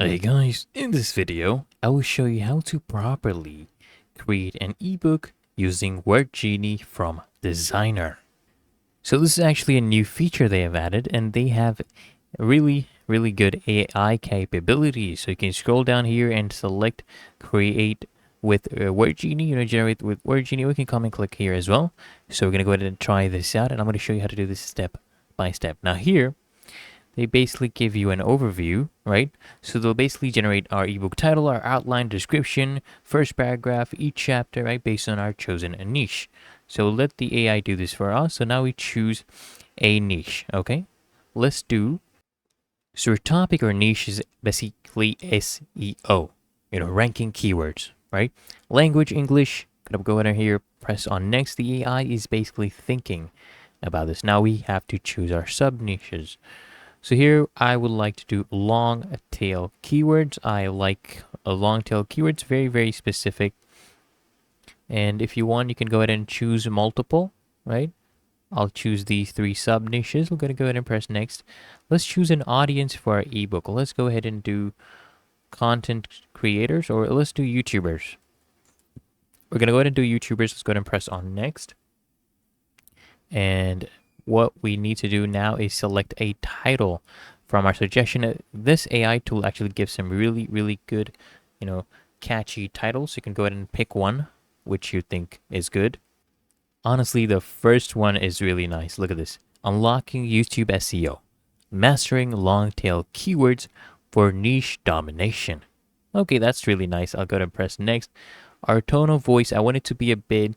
Hey guys, in this video, I will show you how to properly create an ebook using WordGenie from Designrr. So this is actually a new feature they have added, and they have really good AI capabilities. So you can scroll down here and select create with WordGenie, generate with WordGenie. We can come and click here as well. So we're going to go ahead and try this out, and I'm going to show you how to do this step by step. Now here, they basically give you an overview, right? So they'll basically generate our ebook title, our outline, description, first paragraph, each chapter, right, based on our chosen niche. So we'll let the AI do this for us. So now we choose a niche, okay? Let's do, so our topic or niche is basically SEO, ranking keywords, right? Language, English, gonna go in here, press on next. The AI is basically thinking about this. Now we have to choose our sub niches. So here I would like to do long tail keywords. I like a long tail keywords, very specific. And if you want, you can go ahead and choose multiple, right? I'll choose these three sub niches. We're going to go ahead and press next. Let's choose an audience for our ebook. Let's go ahead and do content creators, or let's do YouTubers. We're going to go ahead and do YouTubers. Let's go ahead and press on next. And what we need to do now is select a title from our suggestion. This AI tool actually gives some really good, catchy titles. You can go ahead and pick one which you think is good. Honestly, the first one is really nice. Look at this. Unlocking YouTube SEO. Mastering long tail keywords for niche domination. Okay, that's really nice. I'll go ahead and press next. Our tone of voice, I want it to be a bit,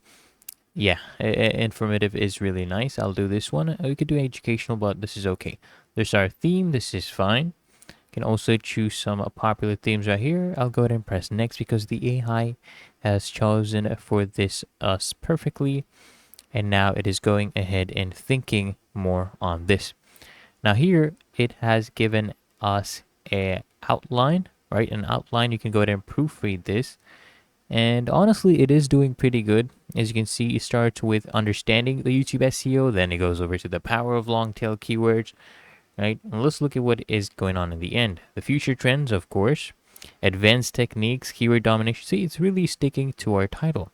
informative is really nice. I'll do this one. We could do educational, but this is okay. There's our theme. This is fine. You can also choose some popular themes right here. I'll go ahead and press next because the AI has chosen for this us perfectly. And now it is going ahead and thinking more on this. Now here it has given us a outline, right? An outline. You can go ahead and proofread this. And honestly, it is doing pretty good. As you can see, it starts with understanding the YouTube SEO, then it goes over to the power of long tail keywords, right? And let's look at what is going on in the end. The future trends, of course, advanced techniques, keyword domination. See, it's really sticking to our title.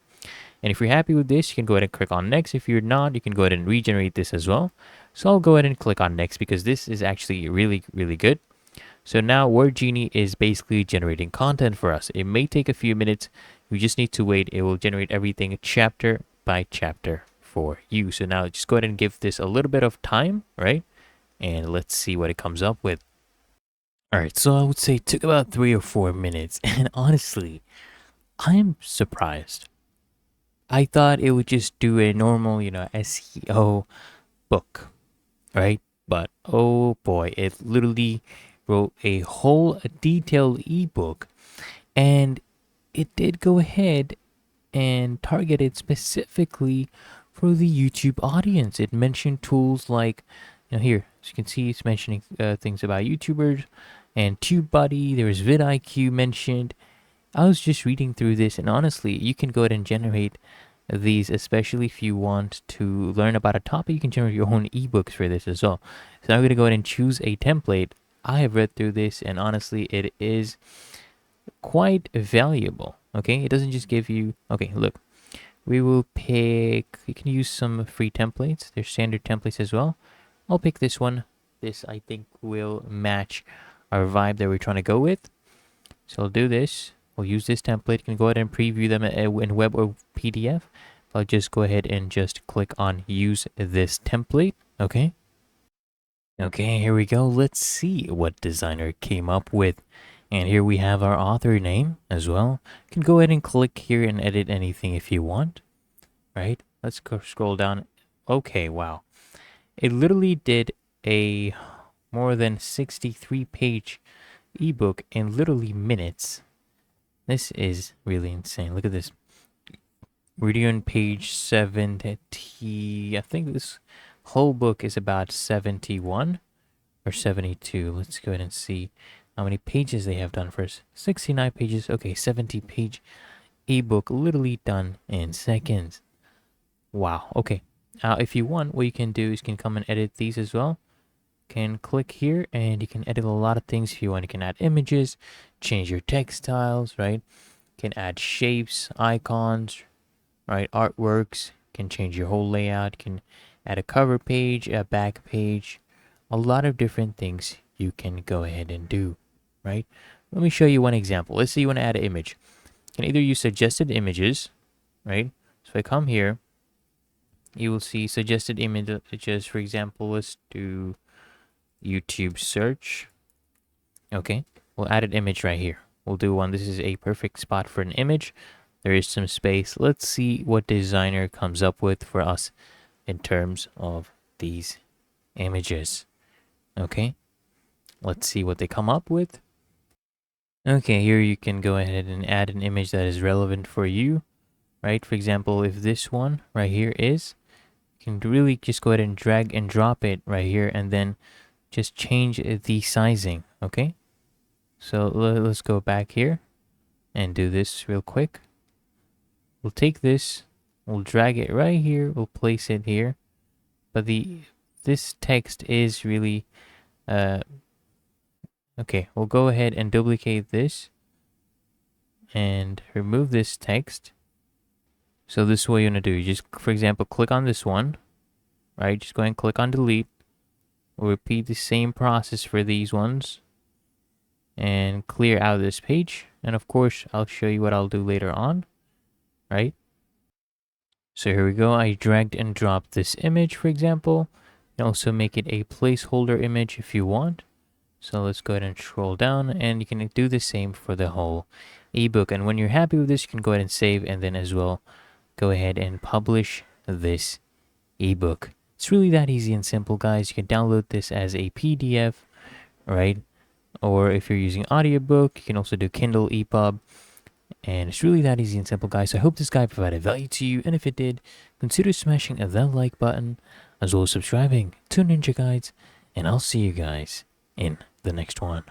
And if you're happy with this, you can go ahead and click on next. If you're not, you can go ahead and regenerate this as well. So I'll go ahead and click on next because this is actually really good. So now WordGenie is basically generating content for us. It may take a few minutes. We just need to wait. It will generate everything chapter by chapter for you. So now just go ahead and give this a little bit of time, right? And let's see what it comes up with. All right, so I would say it took about 3 or 4 minutes. And honestly, I'm surprised. I thought it would just do a normal, SEO book, right? But oh boy, it literally wrote a whole detailed ebook, and it did go ahead and target it specifically for the YouTube audience. It mentioned tools like, here, as you can see, it's mentioning things about YouTubers and TubeBuddy. There was vidIQ mentioned. I was just reading through this, and honestly, you can go ahead and generate these, especially if you want to learn about a topic. You can generate your own ebooks for this as well. So I'm going to go ahead and choose a template. I have read through this, and honestly, it is quite valuable. Okay, it doesn't just give you, okay, look, we will pick, you can use some free templates. There's standard templates as well. I'll pick this one. This, I think, will match our vibe that we're trying to go with. So I'll do this. We'll use this template. You can go ahead and preview them in web or PDF. I'll just go ahead and just click on use this template. Okay. Okay, here we go. Let's see what Designrr came up with. And here we have our author name as well. You can go ahead and click here and edit anything if you want. Right? Let's go scroll down. Okay, wow. It literally did a more than 63-page ebook in literally minutes. This is really insane. Look at this. We're on page 70. I think this whole book is about 71 or 72. Let's go ahead and see how many pages they have done first. 69 pages. Okay, 70-page ebook literally done in seconds. Wow. Okay. If you want, what you can do is you can come and edit these as well. can click here and you can edit a lot of things if you want. You can add images, change your text styles, right? You can add shapes, icons, right? Artworks, can change your whole layout, can add a cover page, a back page, a lot of different things you can go ahead and do, right? Let me show you one example. Let's say you want to add an image. You can either use suggested images, right? So if I come here, you will see suggested images. For example, let's do YouTube search. Okay, we'll add an image right here. We'll do one. This is a perfect spot for an image. There is some space. Let's see what Designrr comes up with for us in terms of these images. Okay, let's see what they come up with. Okay, here you can go ahead and add an image that is relevant for you, right? For example, if this one right here is, you can really just go ahead and drag and drop it right here and then just change the sizing. Okay, so let's go back here and do this real quick. We'll take this, we'll drag it right here, we'll place it here, but this text is really okay. We'll go ahead and duplicate this and remove this text. So this is what you're gonna do. You just, for example, click on this one, right? Just go ahead and click on delete. We'll repeat the same process for these ones and clear out this page. And of course, I'll show you what I'll do later on, right? So here we go. I dragged and dropped this image, for example. You can also make it a placeholder image if you want. So let's go ahead and scroll down and you can do the same for the whole ebook. And when you're happy with this, you can go ahead and save and then as well go ahead and publish this ebook. It's really that easy and simple, guys. You can download this as a PDF, right? Or if you're using audiobook, you can also do Kindle, EPUB. And it's really that easy and simple, guys. So I hope this guide provided value to you. And if it did, consider smashing that like button as well as subscribing to Ninja Guides. And I'll see you guys in the next one.